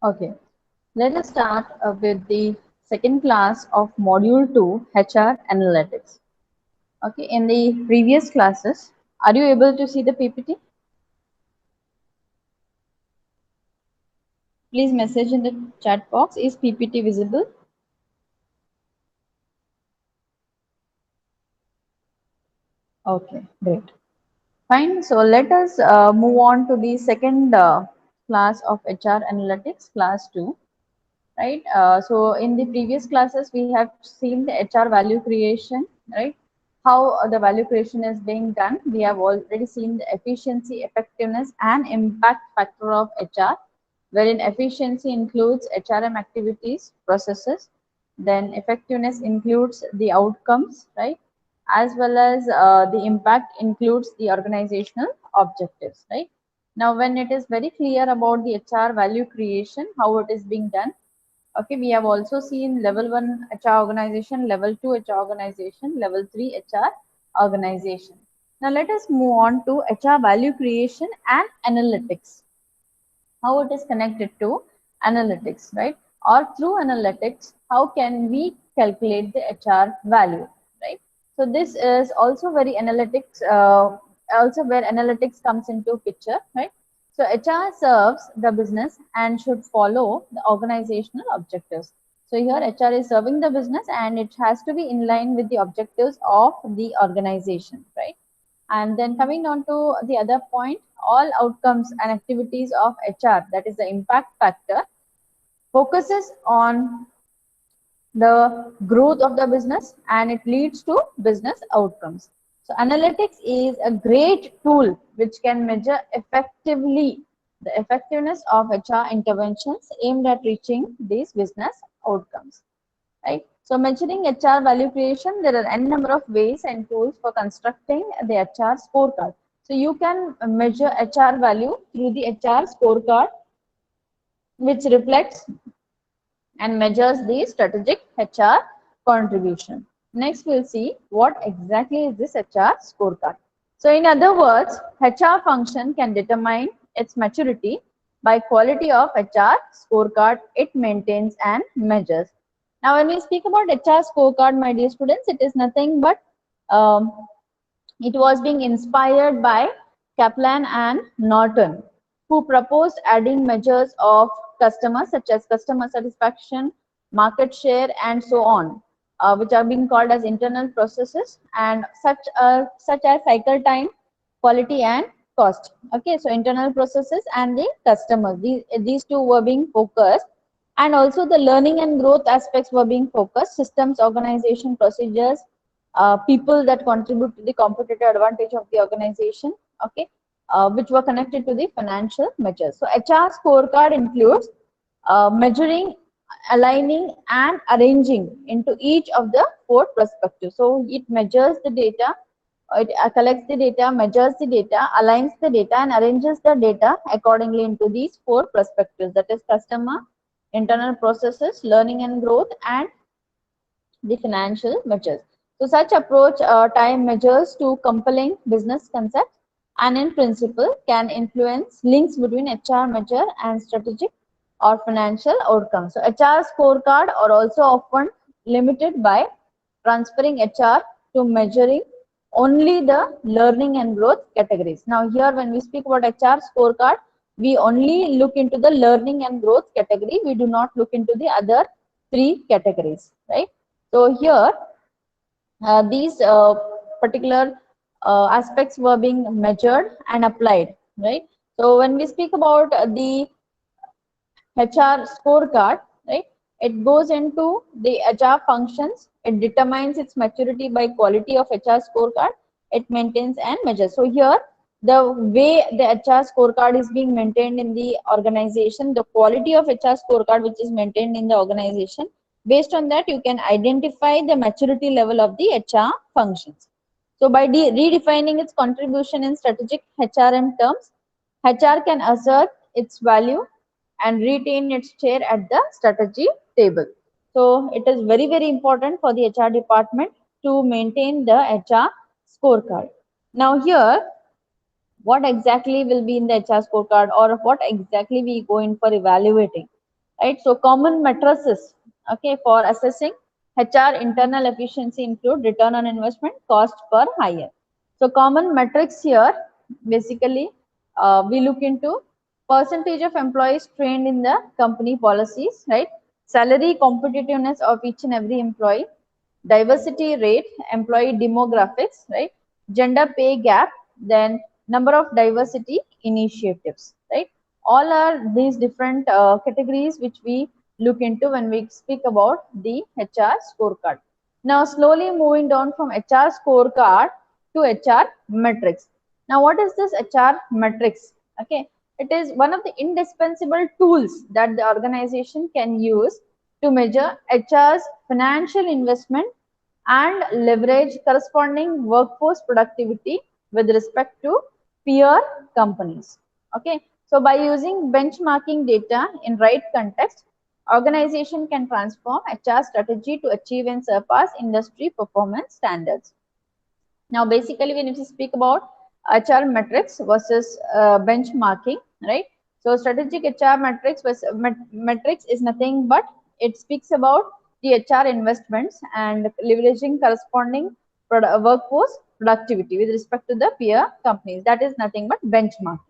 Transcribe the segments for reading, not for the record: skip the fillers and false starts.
Okay, let us start with the second class of Module 2 HR Analytics. Okay, in the previous classes, are you able to see the PPT? Please message in the chat box, is PPT visible? Okay, great. Fine, so let us move on to the second class of HR Analytics, class 2. Right? So in the previous classes, we have seen the HR value creation, right? How the value creation is being done. We have already seen the efficiency, effectiveness, and impact factor of HR, wherein efficiency includes HRM activities, processes, then effectiveness includes the outcomes, right? As well as the impact includes the organizational objectives, right? Now, when it is very clear about the HR value creation, how it is being done, okay, we have also seen level 1 HR organization, level 2 HR organization, level 3 HR organization. Now let us move on to HR value creation and analytics. How it is connected to analytics, right? Or through analytics, how can we calculate the HR value, right? So this is also very analytics, also where analytics comes into picture, right? So HR serves the business and should follow the organizational objectives. So here HR is serving the business and it has to be in line with the objectives of the organization, right? And then coming on to the other point, all outcomes and activities of HR, that is the impact factor, focuses on the growth of the business and it leads to business outcomes. So analytics is a great tool which can measure effectively the effectiveness of HR interventions aimed at reaching these business outcomes, right? So measuring HR value creation, there are n number of ways and tools for constructing the HR scorecard. So you can measure HR value through the HR scorecard, which reflects and measures the strategic HR contribution. Next, we'll see what exactly is this HR scorecard. So in other words, HR function can determine its maturity by quality of HR scorecard it maintains and measures. Now, when we speak about HR scorecard, my dear students, it is nothing but it was being inspired by Kaplan and Norton, who proposed adding measures of customers such as customer satisfaction, market share, and so on, which are being called as internal processes and such as cycle time, quality, and cost. Okay, so internal processes and the customers, these two were being focused, and also the learning and growth aspects were being focused, systems, organization, procedures, people that contribute to the competitive advantage of the organization, okay, which were connected to the financial measures. So HR scorecard includes measuring, aligning, and arranging into each of the four perspectives. So it measures the data, it collects the data, measures the data, aligns the data, and arranges the data accordingly into these four perspectives, that is customer, internal processes, learning and growth, and the financial measures. So such approach tie measures to compelling business concepts and in principle can influence links between HR measure and strategic or financial outcomes. So HR scorecard are also often limited by transferring HR to measuring only the learning and growth categories. Now here when we speak about HR scorecard, we only look into the learning and growth category. We do not look into the other three categories, right? So here, these particular aspects were being measured and applied, right? So when we speak about the HR scorecard, right, it goes into the HR functions. It determines its maturity by quality of HR scorecard. It maintains and measures. So here, the way the HR scorecard is being maintained in the organization, the quality of HR scorecard which is maintained in the organization, based on that, you can identify the maturity level of the HR functions. So by redefining its contribution in strategic HRM terms, HR can assert its value and retain its chair at the strategy table. So it is very, very important for the HR department to maintain the HR scorecard. Now here, what exactly will be in the HR scorecard or what exactly we go in for evaluating? right? So common matrices, okay, for assessing HR internal efficiency include return on investment, cost per hire. So common metrics here, basically, we look into percentage of employees trained in the company policies, right? Salary competitiveness of each and every employee, diversity rate, employee demographics, right? Gender pay gap, then number of diversity initiatives, right? All are these different categories which we look into when we speak about the HR scorecard. Now, slowly moving down from HR scorecard to HR metrics. Now, what is this HR metrics? Okay, it is one of the indispensable tools that the organization can use to measure HR's financial investment and leverage corresponding workforce productivity with respect to peer companies. Okay, so by using benchmarking data in right context, organization can transform HR strategy to achieve and surpass industry performance standards. Now, basically, when you speak about HR metrics versus benchmarking, right? So, strategic HR metrics metrics is nothing but it speaks about the HR investments and leveraging corresponding workforce productivity with respect to the peer companies. That is nothing but benchmarking.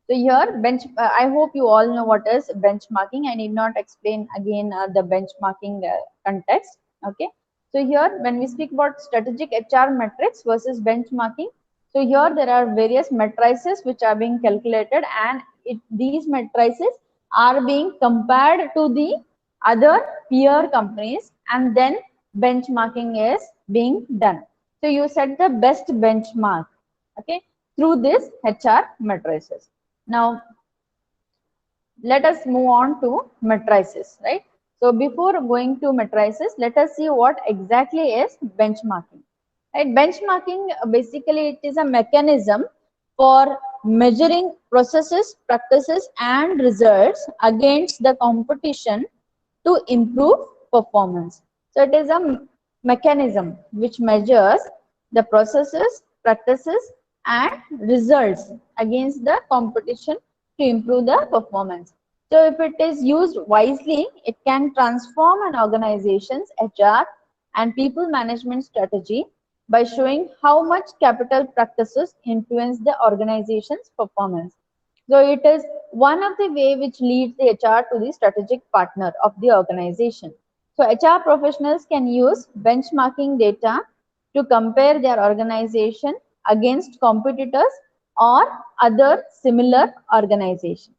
So here, I hope you all know what is benchmarking. I need not explain again the benchmarking context. Okay. So here, when we speak about strategic HR metrics versus benchmarking, so here there are various matrices which are being calculated, and these matrices are being compared to the other peer companies, and then benchmarking is being done. So you set the best benchmark, okay, through this HR matrices. Now, let us move on to matrices, right? So, before going to matrices, let us see what exactly is benchmarking. Right? Benchmarking, basically it is a mechanism for measuring processes, practices and results against the competition to improve performance. So, it is a mechanism which measures the processes, practices and results against the competition to improve the performance. So if it is used wisely, it can transform an organization's HR and people management strategy by showing how much capital practices influence the organization's performance. So it is one of the way which leads the HR to the strategic partner of the organization. So HR professionals can use benchmarking data to compare their organization against competitors or other similar organizations.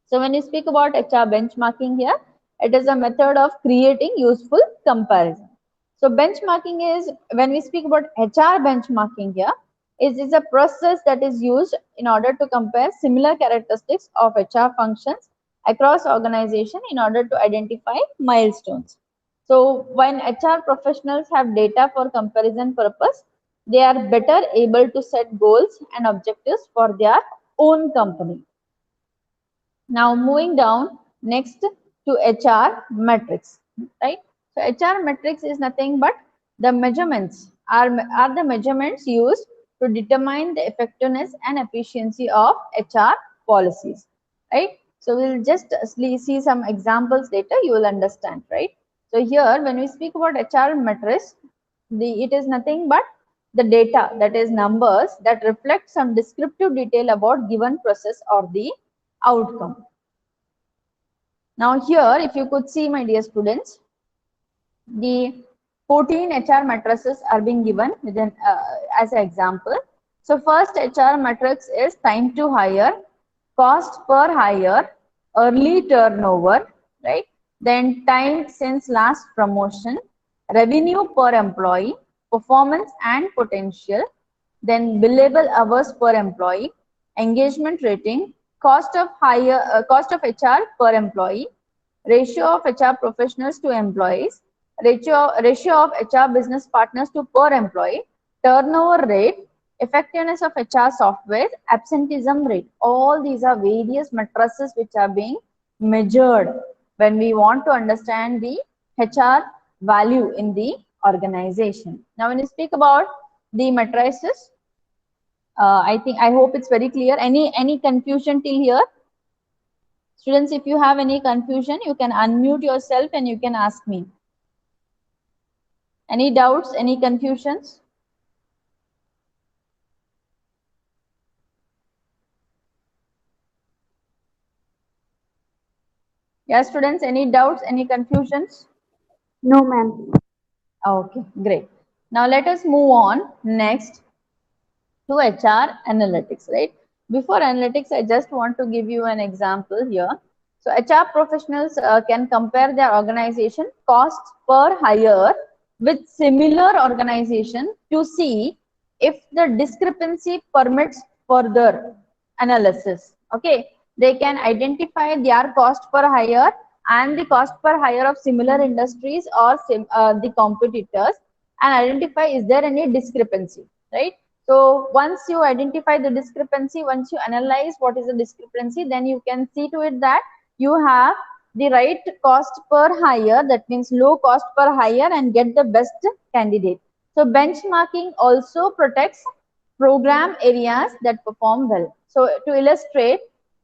So when you speak about HR benchmarking here, it is a method of creating useful comparison. So benchmarking is, when we speak about HR benchmarking here, is a process that is used in order to compare similar characteristics of HR functions across organization in order to identify milestones. So when HR professionals have data for comparison purpose, they are better able to set goals and objectives for their own company. Now moving down next to HR metrics, right? So HR metrics is nothing but the measurements are the measurements used to determine the effectiveness and efficiency of HR policies, right? So we'll just see some examples later, you will understand, right? So here when we speak about HR metrics, it is nothing but the data, that is numbers that reflect some descriptive detail about given process or the outcome. Now here, if you could see, my dear students, the 14 HR matrices are being given within, as an example. So first HR matrix is time to hire, cost per hire, early turnover, right? Then time since last promotion, revenue per employee, performance and potential, then billable hours per employee, engagement rating, cost of HR per employee, ratio of HR professionals to employees, ratio of HR business partners to per employee, turnover rate, effectiveness of HR software, absenteeism rate. All these are various matrices which are being measured when we want to understand the HR value in the organization. Now, when you speak about the matrices, I hope it's very clear. Any confusion till here? Students, if you have any confusion, you can unmute yourself and you can ask me. Any doubts, any confusions? Yeah, students, any doubts, any confusions? No, ma'am. Okay, great. Now let us move on next to HR analytics, right? Before analytics, I just want to give you an example here. So HR professionals can compare their organization costs per hire with similar organization to see if the discrepancy permits further analysis. Okay, they can identify their cost per hire and the cost per hire of similar industries or the competitors, and identify is there any discrepancy, right? So once you identify the discrepancy, once you analyze what is the discrepancy, then you can see to it that you have the right cost per hire, that means low cost per hire, and get the best candidate. So benchmarking also protects program areas that perform well. So to illustrate,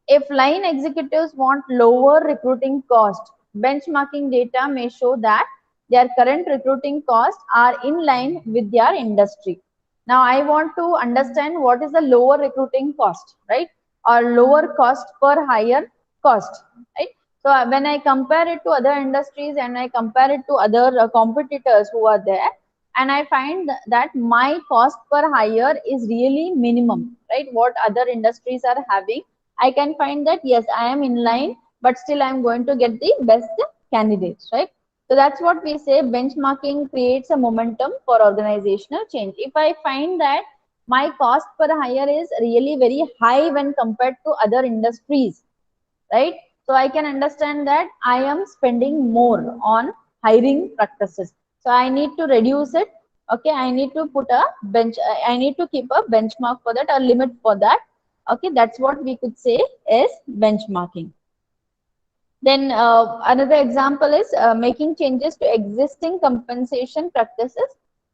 if line executives want lower recruiting cost, benchmarking data may show that their current recruiting costs are in line with their industry. Now I want to understand what is the lower recruiting cost, right? Or lower cost per hire cost, right? So when I compare it to other industries and I compare it to other competitors who are there, and I find that my cost per hire is really minimum, right? What other industries are having, I can find that yes, I am in line, but still I am going to get the best candidates, right? So that's what we say benchmarking creates a momentum for organizational change. If I find that my cost per hire is really very high when compared to other industries, right? So I can understand that I am spending more on hiring practices. So I need to reduce it. Okay, I need to put a I need to keep a benchmark for that, a limit for that. Okay, that's what we could say is benchmarking. Then another example is making changes to existing compensation practices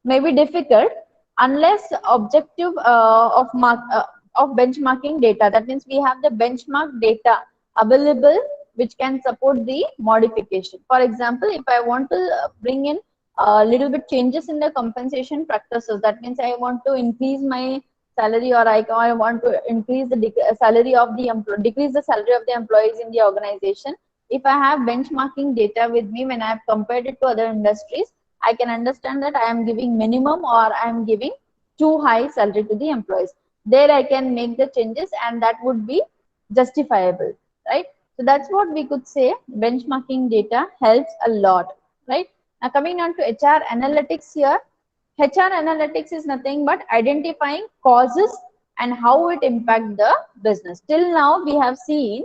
may be difficult unless objective of benchmarking data. That means we have the benchmark data available which can support the modification. For example, if I want to bring in a little bit changes in the compensation practices, that means I want to increase my salary, or I want to increase the salary of the decrease the salary of the employees in the organization. If I have benchmarking data with me, when I have compared it to other industries, I can understand that I am giving minimum or I am giving too high salary to the employees. There I can make the changes and that would be justifiable, right? So that's what we could say benchmarking data helps a lot, right? Now coming on to HR analytics here. HR analytics is nothing but identifying causes and how it impact the business. Till now we have seen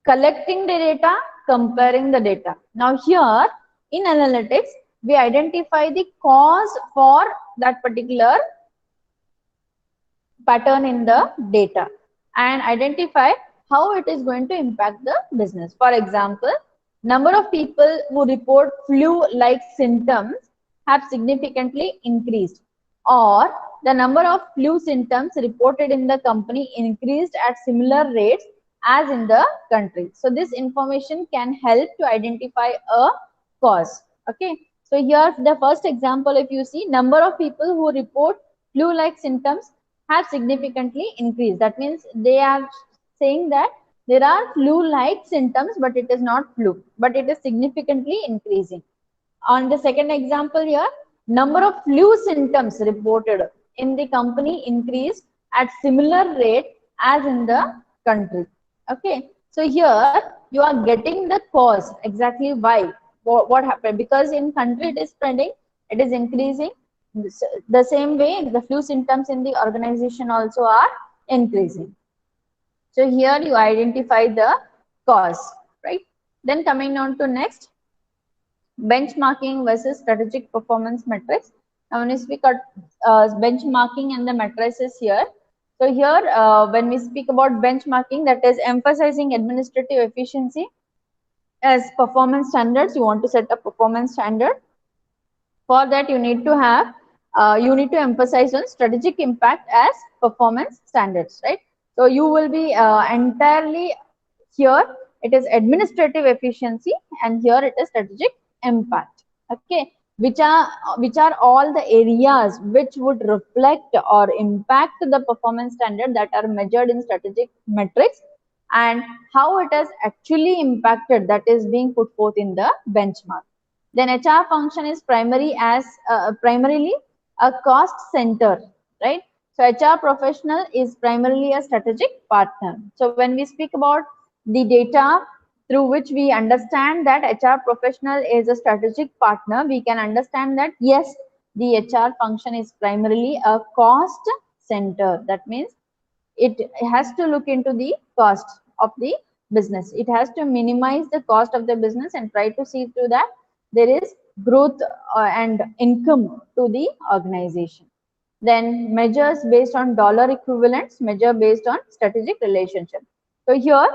collecting the data, comparing the data. Now here in analytics, we identify the cause for that particular pattern in the data and identify how it is going to impact the business. For example, number of people who report flu-like symptoms have significantly increased, or the number of flu symptoms reported in the company increased at similar rates as in the country. So this information can help to identify a cause. Okay. So here the first example, if you see, number of people who report flu-like symptoms have significantly increased. That means they are saying that there are flu-like symptoms, but it is not flu, but it is significantly increasing. On the second example here, number of flu symptoms reported in the company increased at similar rate as in the country. Okay, so here you are getting the cause, exactly why, what happened, because in country it is spreading, it is increasing. The same way the flu symptoms in the organization also are increasing. So here you identify the cause, right? Then coming on to next, benchmarking versus strategic performance metrics. Now, when we speak about benchmarking and the matrices here, so here when we speak about benchmarking, that is emphasizing administrative efficiency as performance standards. You want to set a performance standard. For that, you need to have you need to emphasize on strategic impact as performance standards, right? So you will be entirely here it is administrative efficiency, and here it is strategic impact. Okay, which are all the areas which would reflect or impact the performance standard that are measured in strategic metrics, and how it has actually impacted, that is being put forth in the benchmark. Then HR function is primarily a cost center, right? So HR professional is primarily a strategic partner. So when we speak about the data through which we understand that HR professional is a strategic partner, we can understand that yes, the HR function is primarily a cost center. That means it has to look into the cost of the business. It has to minimize the cost of the business and try to see to that there is growth and income to the organization. Then measures based on dollar equivalents, measure based on strategic relationship. So here,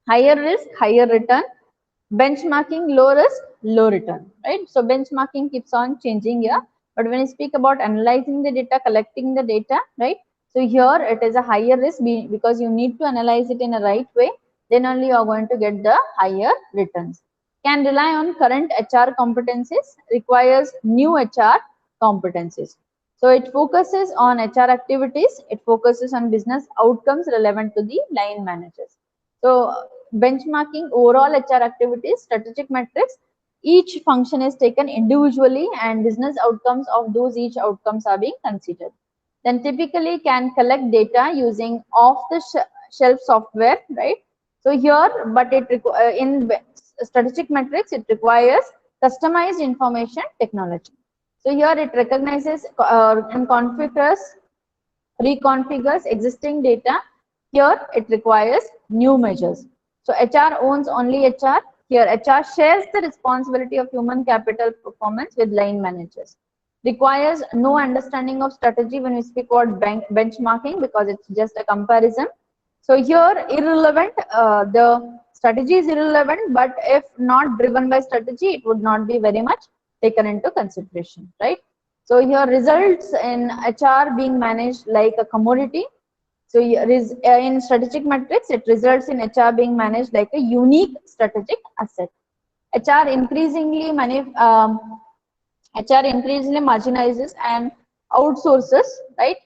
higher risk, higher return, benchmarking, low risk, low return, right? So benchmarking keeps on changing here. But when you speak about analyzing the data, collecting the data, right? So here it is a higher risk because you need to analyze it in a right way. Then only you are going to get the higher returns. Can rely on current HR competencies, requires new HR competencies. So it focuses on HR activities, it focuses on business outcomes relevant to the line managers. So benchmarking overall HR activities, strategic metrics, each function is taken individually and business outcomes of those each outcomes are being considered. Then typically can collect data using off-the-shelf software, right? So here, but in strategic metrics, it requires customized information technology. So here it recognizes and reconfigures existing data. Here it requires new measures. So HR owns only HR. Here HR shares the responsibility of human capital performance with line managers. Requires no understanding of strategy when we speak about benchmarking because it's just a comparison. So here irrelevant, the strategy is irrelevant, but if not driven by strategy, it would not be very much taken into consideration, right? So here results in HR being managed like a commodity. So here is in strategic metrics, it results in HR being managed like a unique strategic asset. HR increasingly HR increasingly marginalizes and outsources, right?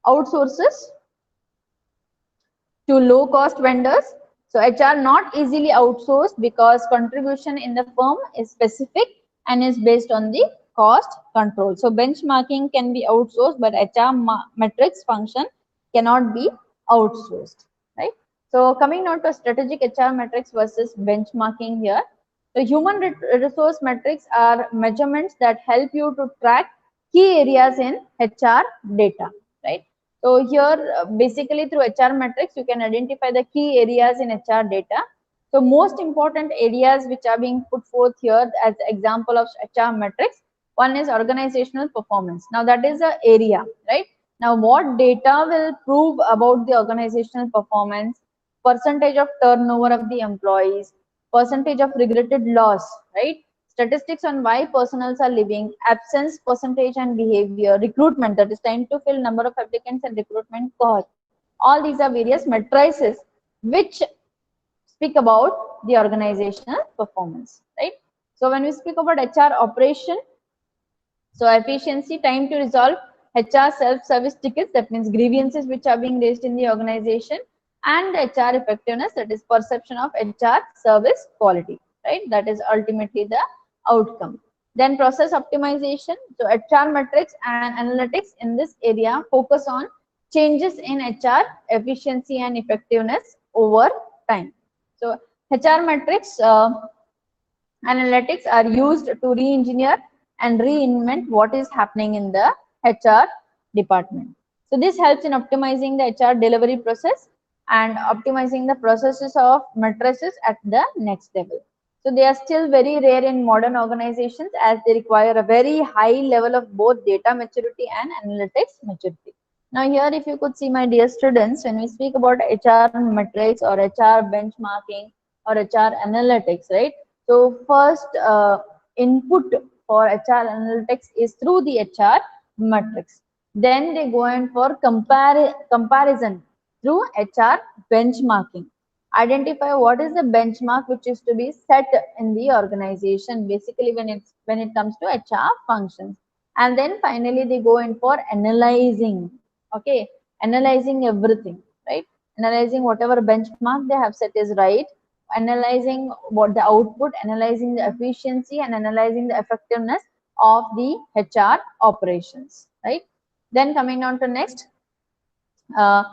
Outsources to low cost vendors. So HR not easily outsourced because contribution in the firm is specific and is based on the cost control. So benchmarking can be outsourced, but HR metrics function cannot be outsourced, right? So coming now to strategic HR metrics versus benchmarking here. The human resource metrics are measurements that help you to track key areas in HR data, right? So here, basically through HR metrics, you can identify the key areas in HR data. So most important areas which are being put forth here as example of HR metrics, one is organizational performance. Now that is the area, right? Now what data will prove about the organizational performance, percentage of turnover of the employees, percentage of regretted loss, right? Statistics on why personals are leaving, absence percentage and behavior, recruitment, that is time to fill, number of applicants and recruitment cost. All these are various matrices which speak about the organizational performance, right? So when we speak about HR operation, so efficiency, time to resolve HR self-service tickets, that means grievances which are being raised in the organization, and HR effectiveness, that is perception of HR service quality, right? That is ultimately the outcome. Then process optimization. So HR metrics and analytics in this area focus on changes in HR efficiency and effectiveness over time. So HR metrics analytics are used to re-engineer and reinvent what is happening in the HR department. So this helps in optimizing the HR delivery process and optimizing the processes of matrices at the next level. So they are still very rare in modern organizations as they require a very high level of both data maturity and analytics maturity. Now here, if you could see, my dear students, when we speak about HR metrics or HR benchmarking or HR analytics, right? So first input for HR analytics is through the HR metrics. Then they go in for comparison through HR benchmarking. Identify what is the benchmark which is to be set in the organization, basically when it comes to HR functions. And then finally they go in for analyzing, okay, analyzing everything, right? Analyzing whatever benchmark they have set is right, analyzing what the output, analyzing the efficiency, and analyzing the effectiveness of the HR operations, right? Then coming on to next, uh,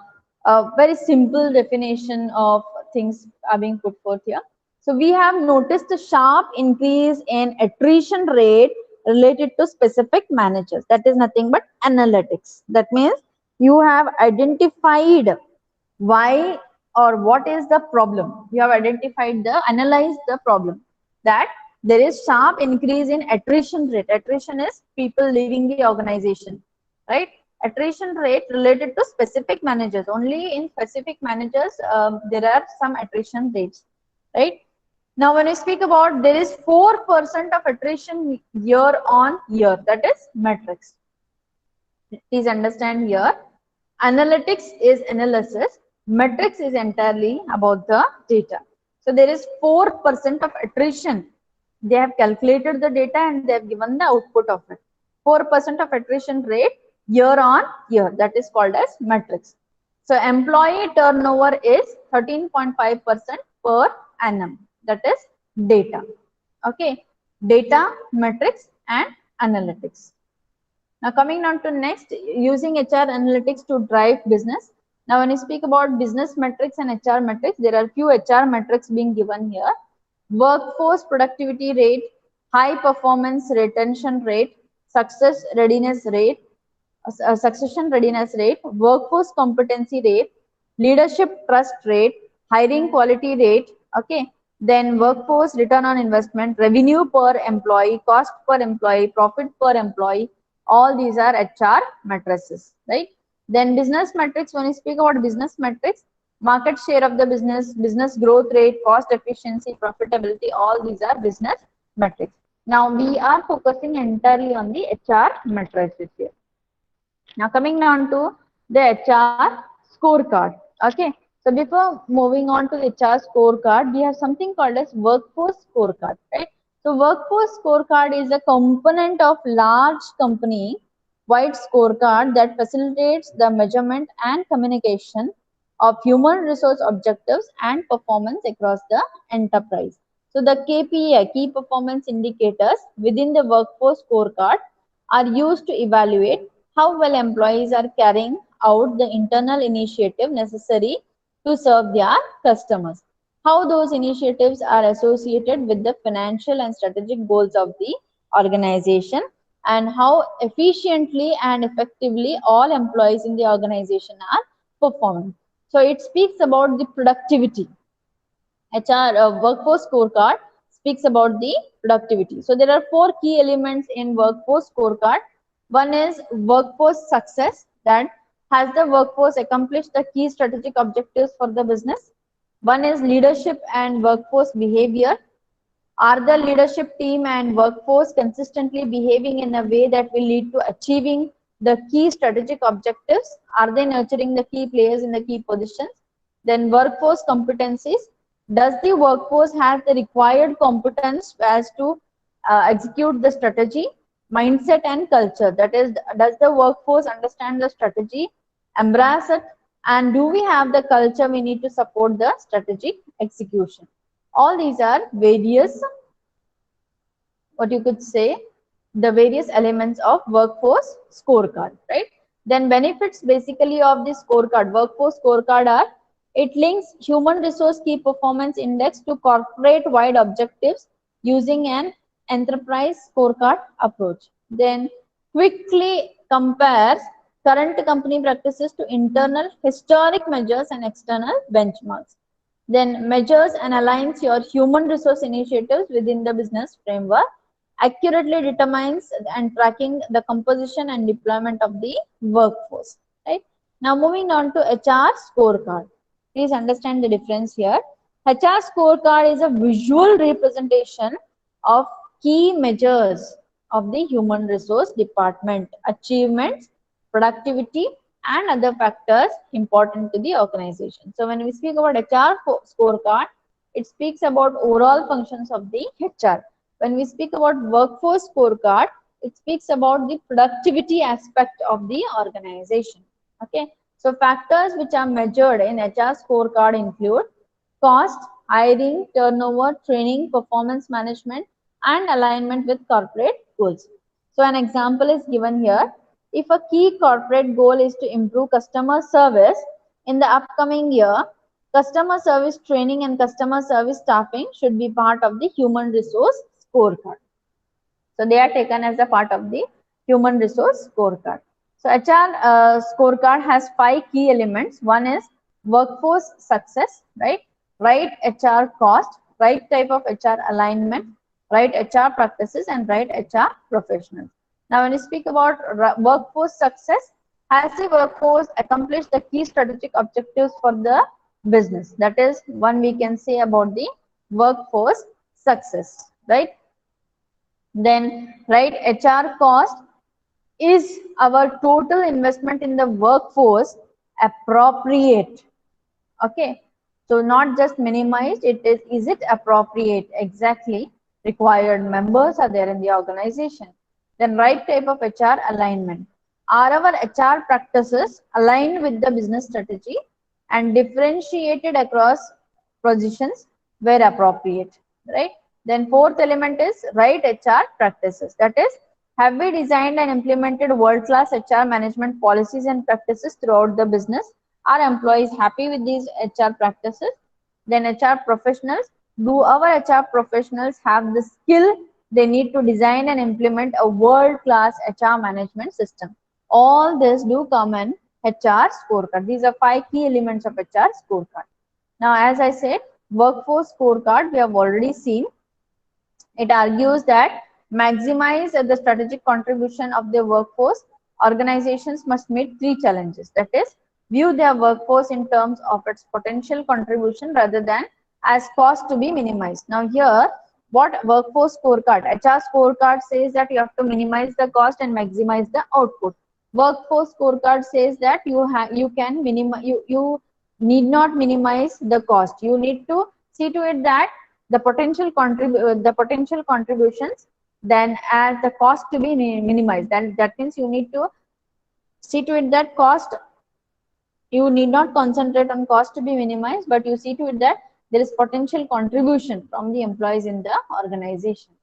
a very simple definition of things are being put forth here. So we have noticed a sharp increase in attrition rate related to specific managers. That is nothing but analytics. That means you have identified why or what is the problem. You have identified analyzed the problem, that there is sharp increase in attrition rate. Attrition is people leaving the organization, right? Attrition rate related to specific managers. Only in specific managers there are some attrition rates, right? Now when I speak about, there is 4% of attrition year on year, that is metrics. Please understand here, analytics is analysis, metrics is entirely about the data. So there is 4% of attrition. They have calculated the data and they have given the output of it. 4% of attrition rate year on year, that is called as metrics. So employee turnover is 13.5% per annum, that is data. Okay, data, metrics and analytics. Now coming on to next, using HR analytics to drive business. Now when you speak about business metrics and HR metrics, there are few HR metrics being given here. Workforce productivity rate, high performance retention rate, success readiness rate, succession readiness rate, workforce competency rate, leadership trust rate, hiring quality rate, okay, then workforce return on investment, revenue per employee, cost per employee, profit per employee, all these are HR matrices, right? Then business metrics, when you speak about business metrics, market share of the business, business growth rate, cost efficiency, profitability, all these are business metrics. Now we are focusing entirely on the HR matrices here. Now coming on to the HR scorecard. Okay. So before moving on to the HR scorecard, we have something called as workforce scorecard, right? So workforce scorecard is a component of large company wide scorecard that facilitates the measurement and communication of human resource objectives and performance across the enterprise. So the KPI, key performance indicators within the workforce scorecard are used to evaluate how well employees are carrying out the internal initiative necessary to serve their customers, how those initiatives are associated with the financial and strategic goals of the organization, and how efficiently and effectively all employees in the organization are performing. So it speaks about the productivity. HR workforce scorecard speaks about the productivity. So there are four key elements in workforce scorecard. One is workforce success, that has the workforce accomplished the key strategic objectives for the business. One is leadership and workforce behavior. Are the leadership team and workforce consistently behaving in a way that will lead to achieving the key strategic objectives? Are they nurturing the key players in the key positions? Then workforce competencies. Does the workforce have the required competence as to execute the strategy? Mindset and culture. That is, does the workforce understand the strategy, embrace it, and do we have the culture we need to support the strategic execution? All these are various, what you could say, the various elements of workforce scorecard, right? Then benefits basically of the scorecard, workforce scorecard are, it links human resource key performance index to corporate wide objectives using an enterprise scorecard approach. Then quickly compares current company practices to internal historic measures and external benchmarks. Then measures and aligns your human resource initiatives within the business framework, accurately determines and tracking the composition and deployment of the workforce, right? Now moving on to HR scorecard. Please understand the difference here. HR scorecard is a visual representation of key measures of the human resource department, achievements, productivity, and other factors important to the organization. So when we speak about HR scorecard, it speaks about overall functions of the HR. When we speak about workforce scorecard, it speaks about the productivity aspect of the organization. Okay, so factors which are measured in HR scorecard include cost, hiring, turnover, training, performance management, and alignment with corporate goals. So an example is given here. If a key corporate goal is to improve customer service in the upcoming year, customer service training and customer service staffing should be part of the human resource scorecard. So they are taken as a part of the human resource scorecard. So HR scorecard has 5 key elements. One is workforce success, right? Right HR cost, right type of HR alignment, right HR practices, and right HR professionals. Now, when you speak about workforce success, has the workforce accomplished the key strategic objectives for the business? That is one we can say about the workforce success, right? Then, right, HR cost, is our total investment in the workforce appropriate? Okay, so not just minimized, is it appropriate? Exactly, required members are there in the organization. Then right type of HR alignment. Are our HR practices aligned with the business strategy and differentiated across positions where appropriate, right? Then fourth element is right HR practices. That is, have we designed and implemented world-class HR management policies and practices throughout the business? Are employees happy with these HR practices? Then HR professionals, do our HR professionals have the skill they need to design and implement a world-class HR management system? All this do come in HR scorecard. These are 5 key elements of HR scorecard. Now, as I said, workforce scorecard we have already seen. It argues that maximize the strategic contribution of their workforce. Organizations must meet 3 challenges. That is, view their workforce in terms of its potential contribution rather than as cost to be minimized. Now here, what workforce scorecard, HR scorecard says that you have to minimize the cost and maximize the output. Workforce scorecard says that you can minimize, you need not minimize the cost. You need to see to it that the potential contributions then as the cost to be minimized. Then that means you need to see to it that cost, you need not concentrate on cost to be minimized, but you see to it that there is potential contribution from the employees in the organization.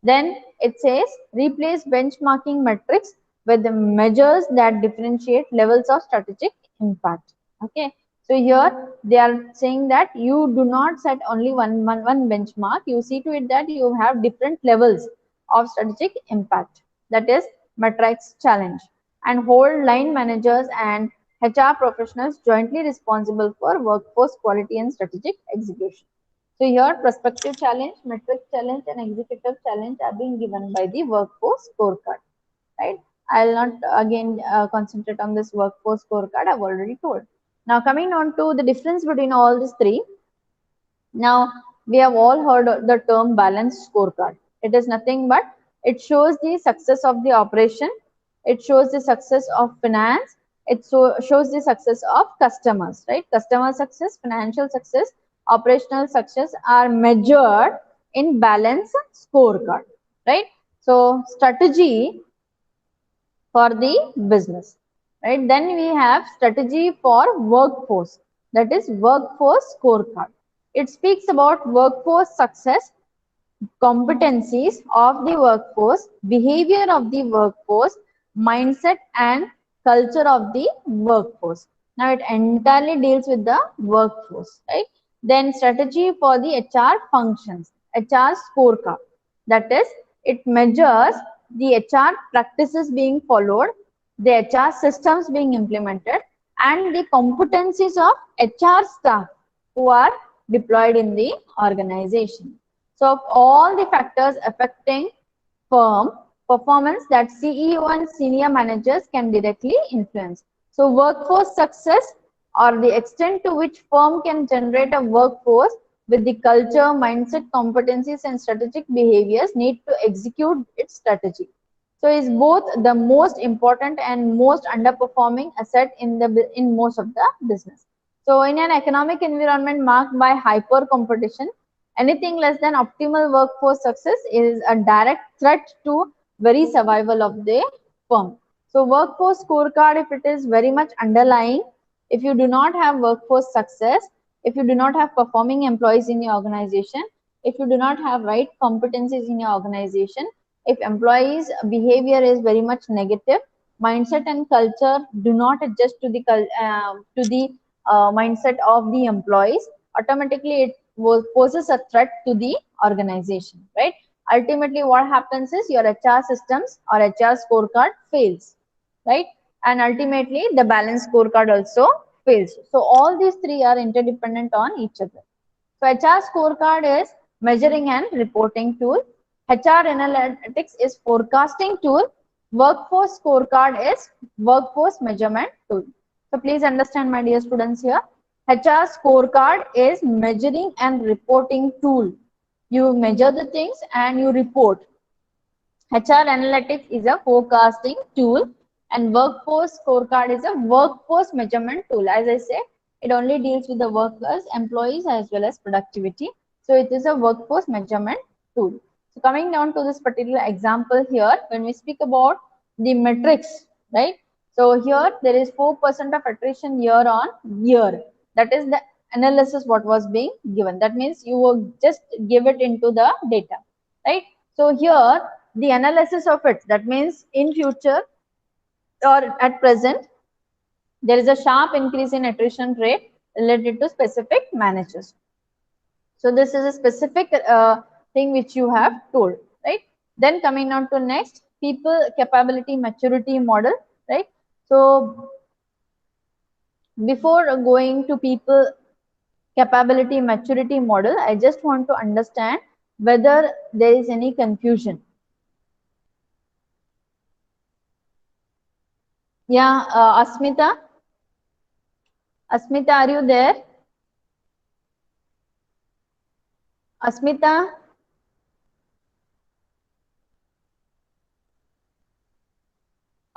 Then it says replace benchmarking metrics with the measures that differentiate levels of strategic impact. Okay, so here they are saying that you do not set only one benchmark. You see to it that you have different levels of strategic impact. That is metrics challenge, and hold line managers and HR professionals jointly responsible for workforce quality and strategic execution. So here prospective challenge, metric challenge, and executive challenge are being given by the workforce scorecard, right? I'll not again concentrate on this workforce scorecard, I've already told. Now coming on to the difference between all these three. Now we have all heard the term balanced scorecard. It is nothing but it shows the success of the operation, it shows the success of finance, it shows the success of customers, right? Customer success, financial success, operational success are measured in balanced scorecard, right? So strategy for the business, right? Then we have strategy for workforce, that is workforce scorecard. It speaks about workforce success, competencies of the workforce, behavior of the workforce, mindset and culture of the workforce. Now it entirely deals with the workforce, right? Then strategy for the HR functions, HR scorecard. That is, it measures the HR practices being followed, the HR systems being implemented, and the competencies of HR staff who are deployed in the organization. So of all the factors affecting firm performance that CEO and senior managers can directly influence. So workforce success, or the extent to which firm can generate a workforce with the culture, mindset, competencies and strategic behaviors need to execute its strategy. So is both the most important and most underperforming asset in most of the business. So in an economic environment marked by hyper competition, anything less than optimal workforce success is a direct threat to very survival of the firm. So workforce scorecard, if it is very much underlying, if you do not have workforce success, if you do not have performing employees in your organization, if you do not have right competencies in your organization, if employees behavior is very much negative, mindset and culture do not adjust to the mindset of the employees, automatically it poses a threat to the organization, right? Ultimately what happens is your HR systems or HR scorecard fails, right? And ultimately the balance scorecard also fails. So all these three are interdependent on each other. So HR scorecard is measuring and reporting tool. HR analytics is forecasting tool. Workforce scorecard is workforce measurement tool. So please understand, my dear students, here. HR scorecard is measuring and reporting tool. You measure the things and you report. HR analytics is a forecasting tool and workforce scorecard is a workforce measurement tool. As I said, it only deals with the workers, employees as well as productivity. So it is a workforce measurement tool. So coming down to this particular example here, when we speak about the metrics, right? So here there is 4% of attrition year on year. That is the analysis what was being given. That means you will just give it into the data, right? So here the analysis of it, that means in future or at present, there is a sharp increase in attrition rate related to specific managers. So this is a specific thing which you have told, right? Then coming on to next, people capability maturity model, right? So before going to people capability maturity model, I just want to understand whether there is any confusion. Yeah, Asmita. Asmita, are you there? Asmita,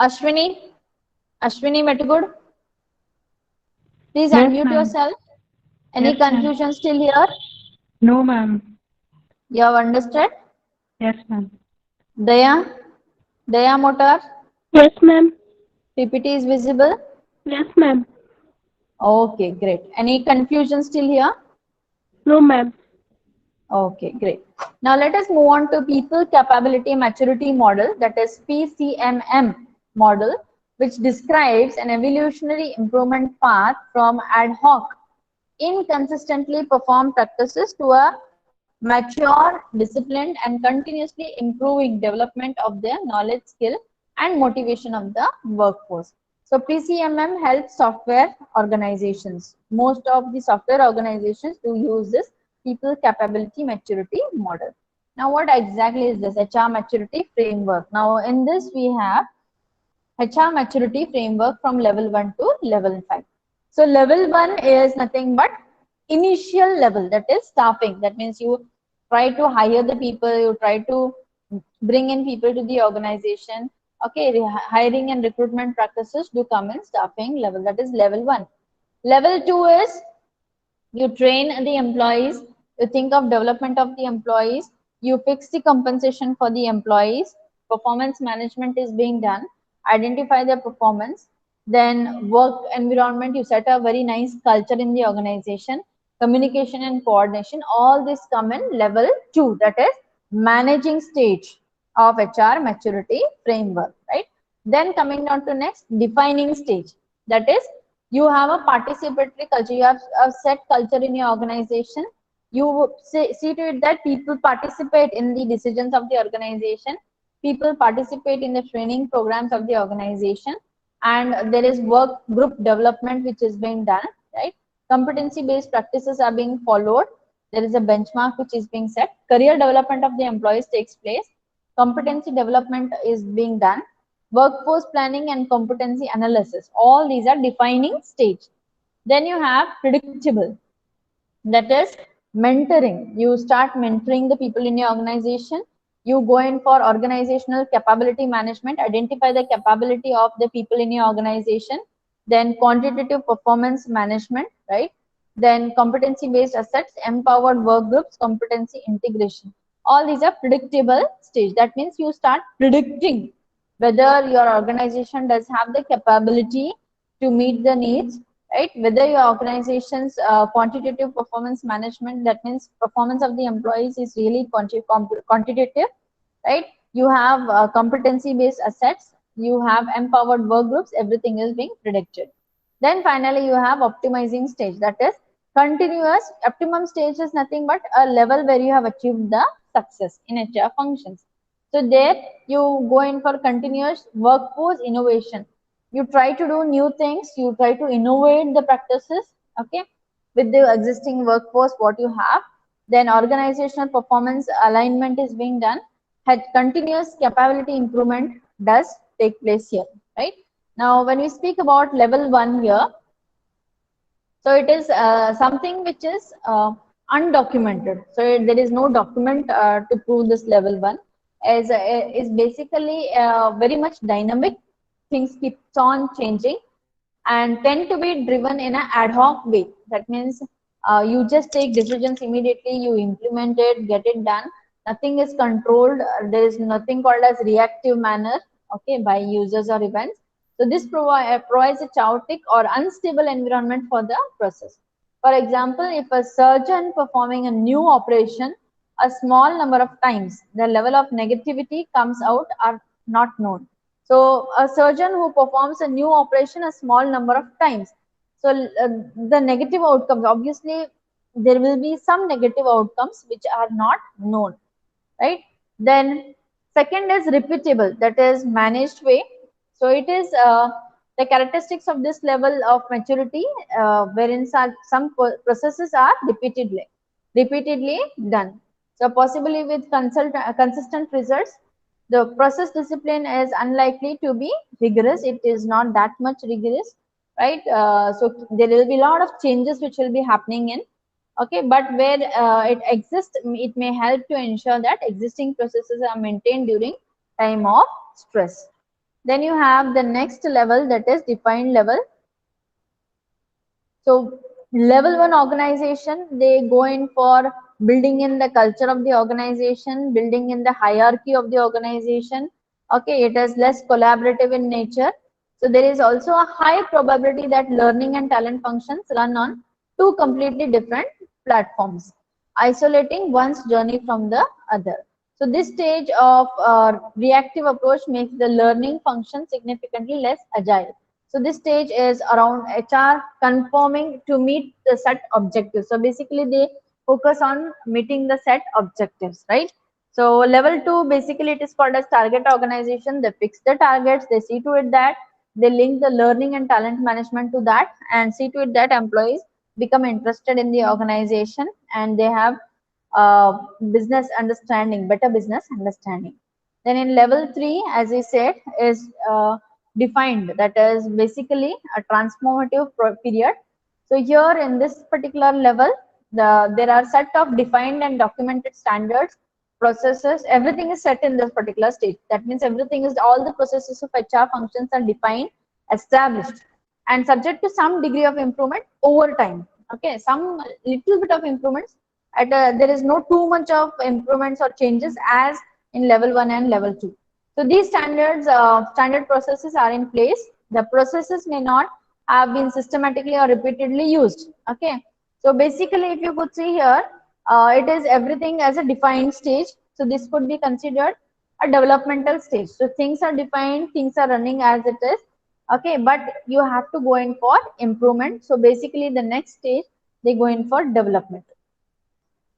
Ashwini, Ashwini Metagood, please Yes, unmute ma'am. yourself. Yes, Any ma'am. confusion still here? No, ma'am. You have understood? Yes, ma'am. Daya, Daya Motor, Yes, ma'am. PPT is visible? Yes, ma'am. Okay, great. Any confusion still here? No, ma'am. Okay, great. Now let us move on to people capability maturity model, that is PCMM model, which describes an evolutionary improvement path from ad hoc, inconsistently performed practices to a mature, disciplined, and continuously improving development of their knowledge, skill, and motivation of the workforce. So PCMM helps software organizations. Most of the software organizations do use this people capability maturity model. Now, what exactly is this HR maturity framework? Now, in this we have HR maturity framework from level 1 to level 5. So level 1 is nothing but initial level, that is staffing. That means you try to hire the people, you try to bring in people to the organization. Okay, hiring and recruitment practices do come in staffing level, that is level 1. Level 2 is you train the employees, you think of development of the employees, you fix the compensation for the employees, performance management is being done, identify their performance, then work environment, you set a very nice culture in the organization, communication and coordination, all this come in level 2, that is managing stage of HR maturity framework, right? Then coming down to next, defining stage, that is you have a participatory culture, you have a set culture in your organization, you see to it that people participate in the decisions of the organization, people participate in the training programs of the organization, and there is work group development which is being done, right? Competency based practices are being followed, there is a benchmark which is being set, career development of the employees takes place, competency development is being done, workforce planning and competency analysis, all these are defining stage. Then you have predictable, that is mentoring, you start mentoring the people in your organization, You go in for organizational capability management, identify the capability of the people in your organization. Then quantitative performance management, right? Then competency based assets, empowered work groups, competency integration. All these are predictable stage. That means you start predicting whether your organization does have the capability to meet the needs, right? Whether your organization's quantitative performance management, that means performance of the employees is really quantitative, right? You have competency based assets, you have empowered work groups, everything is being predicted. Then finally you have optimizing stage, that is continuous. Optimum stage is nothing but a level where you have achieved the success in HR functions. So there you go in for continuous workforce innovation. You try to do new things, you try to innovate the practices, okay, with the existing workforce what you have. Then organizational performance alignment is being done. Had continuous capability improvement does take place here, right? Now, when we speak about level 1 here, so it is something which is undocumented. So there is no document to prove this level 1. As is basically very much dynamic. Things keeps on changing and tend to be driven in an ad hoc way. That means you just take decisions immediately, you implement it, get it done. Nothing is controlled. There is nothing called as reactive manner, okay, by users or events. So this provides a chaotic or unstable environment for the process. For example, if a surgeon performing a new operation a small number of times, the level of negativity comes out are not known. So a surgeon who performs a new operation a small number of times, so the negative outcomes, obviously there will be some negative outcomes which are not known, right? Then second is repeatable, that is managed way. So it is the characteristics of this level of maturity wherein some processes are repeatedly done. So possibly with consistent results. The process discipline is unlikely to be rigorous. It is not that much rigorous, right? So there will be a lot of changes which will be happening in. Okay, but where it exists, it may help to ensure that existing processes are maintained during time of stress. Then you have the next level, that is defined level. So level 1 organization, they go in for building in the culture of the organization, building in the hierarchy of the organization. Okay, it is less collaborative in nature. So there is also a high probability that learning and talent functions run on two completely different platforms, isolating one's journey from the other. So this stage of reactive approach makes the learning function significantly less agile. So this stage is around HR conforming to meet the set objectives. So basically they focus on meeting the set objectives, right? So level 2, basically it is called as target organization. They fix the targets, they see to it that they link the learning and talent management to that and see to it that employees become interested in the organization and they have business understanding, better business understanding. Then in level 3, as I said, is defined, that is basically a transformative period. So here in this particular level, there are set of defined and documented standards, processes, everything is set in this particular stage. That means everything is, all the processes of HR functions are defined, established, and subject to some degree of improvement over time. Okay, some little bit of improvements. There is no too much of improvements or changes as in level 1 and level 2. So these standard processes are in place. The processes may not have been systematically or repeatedly used. Okay. So basically, if you could see here, it is everything as a defined stage. So this could be considered a developmental stage. So things are defined, things are running as it is. Okay, but you have to go in for improvement. So basically, the next stage they go in for development.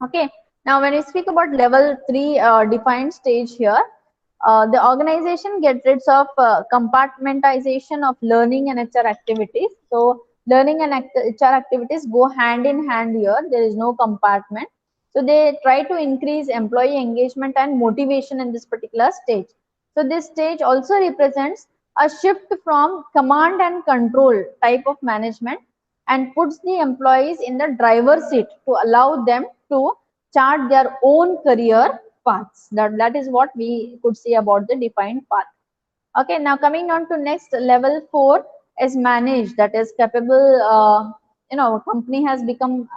Okay. Now, when we speak about level 3 defined stage here, the organization gets rid of compartmentalization of learning and HR activities. So learning and HR activities go hand in hand here. There is no compartment. So they try to increase employee engagement and motivation in this particular stage. So this stage also represents a shift from command and control type of management and puts the employees in the driver's seat to allow them to chart their own career paths. That is what we could say about the defined path. Okay, now coming on to next, level 4 is managed, that is capable, company has become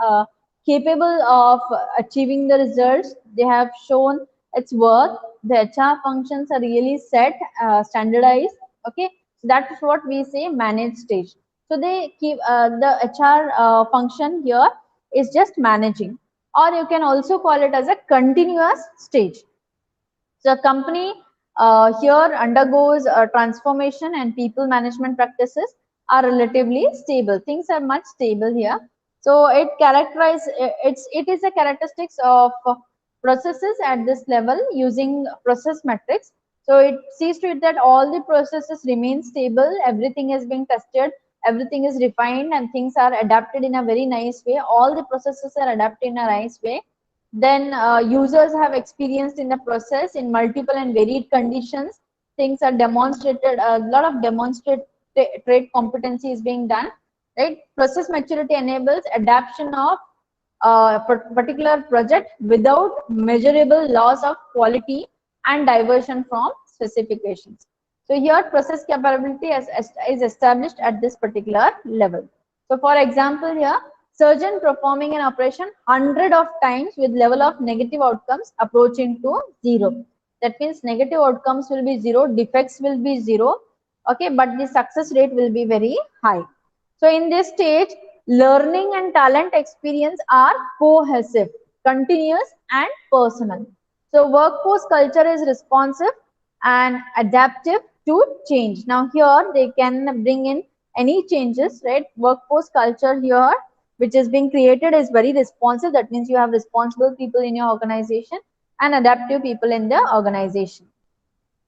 capable of achieving the results. They have shown its worth. The HR functions are really set, standardized. Okay, so that's what we say managed stage. So they keep the HR function here is just managing, or you can also call it as a continuous stage. So a company here undergoes a transformation and people management practices are relatively stable. Things are much stable here. So it is a characteristics of processes at this level using process metrics. So it sees to it that all the processes remain stable, everything is being tested, everything is refined, and things are adapted in a very nice way. All the processes are adapted in a nice way. Then users have experienced in the process in multiple and varied conditions. Things are demonstrated, a lot of demonstrate trade competency is being done, right? Process maturity enables adaptation of particular project without measurable loss of quality and diversion from specifications. So here process capability is established at this particular level. So for example here, surgeon performing an operation 100 of times with level of negative outcomes approaching to 0. That means negative outcomes will be 0, defects will be 0, okay, but the success rate will be very high. So in this stage, learning and talent experience are cohesive, continuous and personal. So workforce culture is responsive and adaptive to change. Now here they can bring in any changes, right? Workforce culture here, which is being created, is very responsive. That means you have responsible people in your organization and adaptive people in the organization.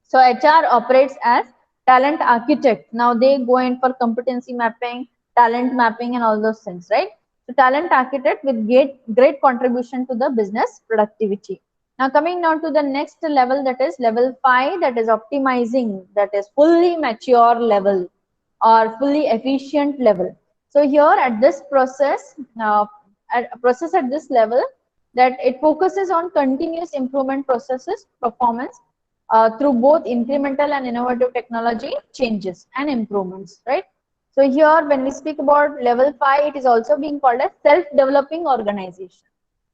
So HR operates as talent architect. Now they go in for competency mapping, talent mapping, and all those things, right? So talent architect with great contribution to the business productivity. Now coming down to the next level, that is level 5, that is optimizing, that is fully mature level or fully efficient level. So here at this process, at this level, that it focuses on continuous improvement processes, performance, through both incremental and innovative technology changes and improvements, right? So here, when we speak about level 5, it is also being called a self-developing organization.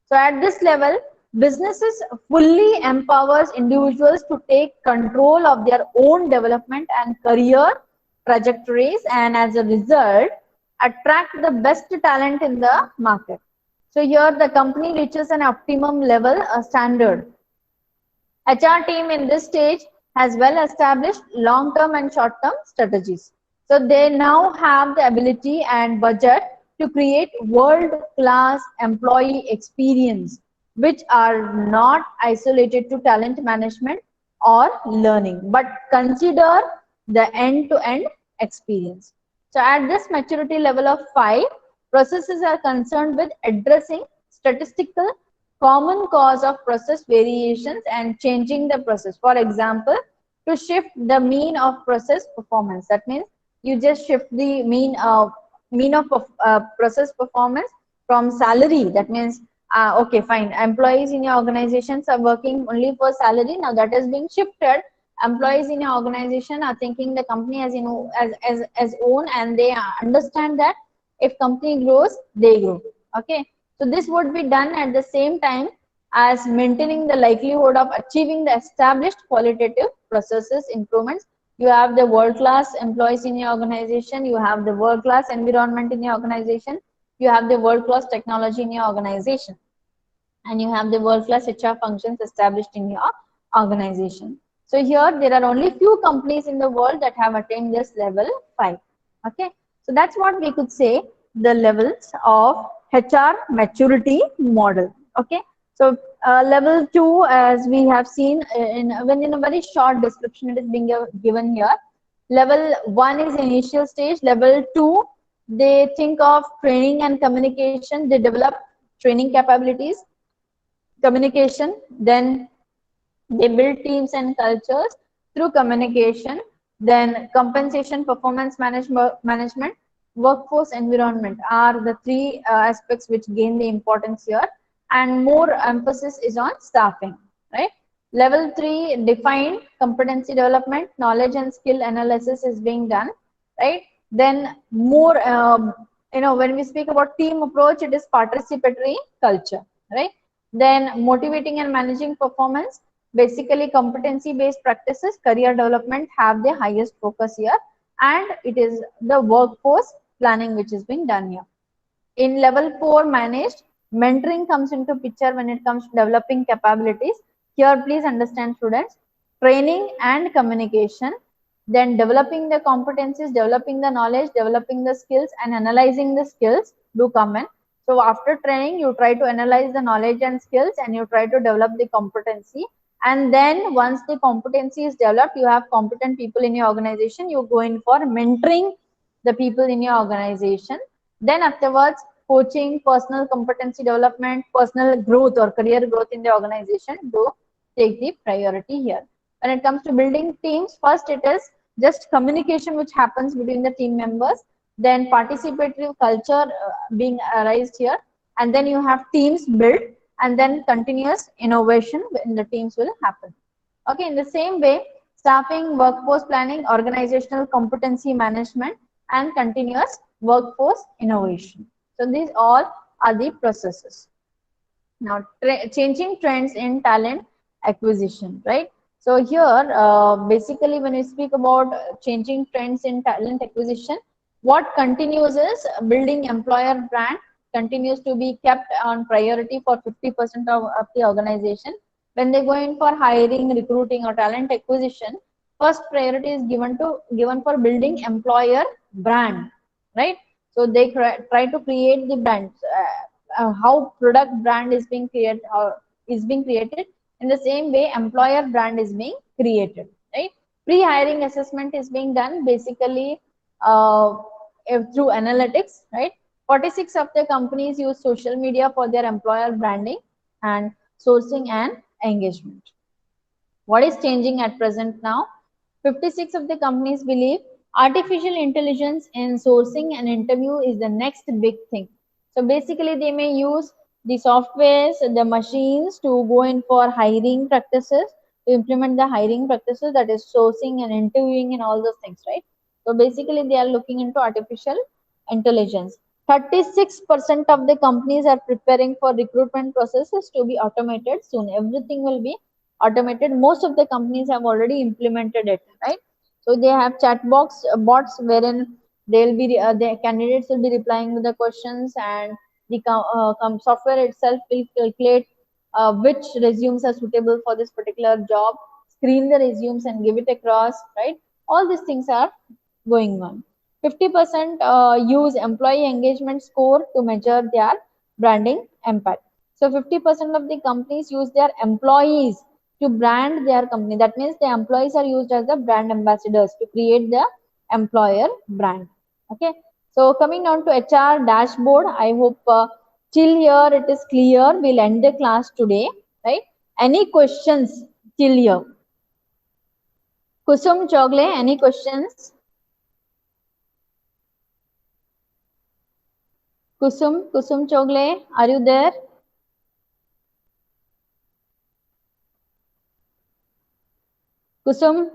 So at this level, businesses fully empowers individuals to take control of their own development and career trajectories, and as a result, attract the best talent in the market. So here the company reaches an optimum level, a standard. HR team in this stage has well established long-term and short-term strategies. So they now have the ability and budget to create world-class employee experience, which are not isolated to talent management or learning, but consider the end-to-end experience. So at this maturity level of 5, processes are concerned with addressing statistical common cause of process variations and changing the process. For example, to shift the mean of process performance. That means you just shift the mean of process performance from salary. That means okay, fine. Employees in your organizations are working only for salary. Now that is being shifted. Employees in your organization are thinking the company as as own, and they understand that if company grows, they grow. Okay, so this would be done at the same time as maintaining the likelihood of achieving the established qualitative processes improvements. You have the world-class employees in your organization, you have the world-class environment in your organization, you have the world-class technology in your organization, and you have the world-class HR functions established in your organization. So here there are only few companies in the world that have attained this level 5. Okay, so that's what we could say the levels of HR maturity model. Okay, so level 2, as we have seen in a very short description, it is being given here. Level 1 is initial stage. Level 2, they think of training and communication. They develop training capabilities, communication, then they build teams and cultures through communication, then compensation, performance management, workforce environment are the three aspects which gain the importance here, and more emphasis is on staffing. right? Level 3, define competency development, knowledge and skill analysis is being done, right? Then more, when we speak about team approach, it is participatory culture, right? Then motivating and managing performance, basically competency based practices, career development have the highest focus here, and it is the workforce planning which is being done here. In level 4 managed, mentoring comes into picture when it comes to developing capabilities. Here please understand students, training and communication, then developing the competencies, developing the knowledge, developing the skills and analyzing the skills do come in. So after training, you try to analyze the knowledge and skills and you try to develop the competency. And then once the competency is developed, you have competent people in your organization, you go in for mentoring the people in your organization. Then afterwards, coaching, personal competency development, personal growth or career growth in the organization do take the priority here. When it comes to building teams, first it is just communication which happens between the team members, then participatory culture being raised here, and then you have teams built, and then continuous innovation in the teams will happen. Okay, in the same way, staffing, workforce planning, organizational competency management, and continuous workforce innovation. So these all are the processes. Now, changing trends in talent acquisition, right? So here, basically, when we speak about changing trends in talent acquisition, what continues is building employer brand continues to be kept on priority for 50% of the organization. When they go in for hiring, recruiting, or talent acquisition, first priority is given for building employer brand, right? So they try to create the brands. How product brand is being created or is being created, in the same way employer brand is being created, right? Pre-hiring assessment is being done basically through analytics, right? 46 of the companies use social media for their employer branding and sourcing and engagement. What is changing at present now? 56 of the companies believe artificial intelligence in sourcing and interview is the next big thing. So basically, they may use the softwares, the machines to go in for hiring practices, to implement the hiring practices, that is sourcing and interviewing and all those things, right? So basically, they are looking into artificial intelligence. 36% of the companies are preparing for recruitment processes to be automated soon. Everything will be automated. Most of the companies have already implemented it, right? So they have chat bots wherein they'll be the candidates will be replying to the questions, and the software itself will calculate which resumes are suitable for this particular job, screen the resumes and give it across, right? All these things are going on. 50% use employee engagement score to measure their branding impact. So 50% of the companies use their employees to brand their company. That means the employees are used as the brand ambassadors to create the employer brand. Okay. So coming down to HR dashboard, I hope till here it is clear. We'll end the class today, right? Any questions till here? Kusum Chogle, any questions? Kusum Chogle, are you there? Kusum,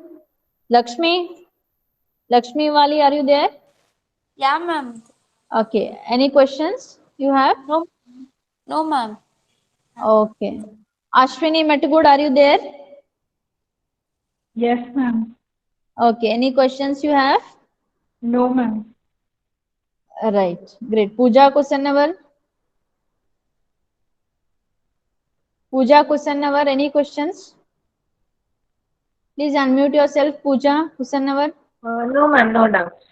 Lakshmi Wali, are you there? Yeah, ma'am. Okay. Any questions you have? No, no, ma'am. Okay. Ashwini Metagud, are you there? Yes, ma'am. Okay. Any questions you have? No, ma'am. Right. Great. Pooja Kusannavar. Pooja Kusannavar, any questions? Please unmute yourself, Pooja Kusannavar. No, ma'am. No doubts.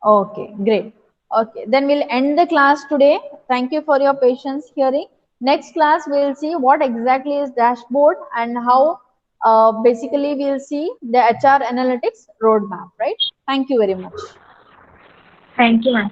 Okay, great. Okay, then we'll end the class today. Thank you for your patience hearing. Next class, we'll see what exactly is dashboard and how basically we'll see the HR analytics roadmap, right? Thank you very much. Thank you, ma'am.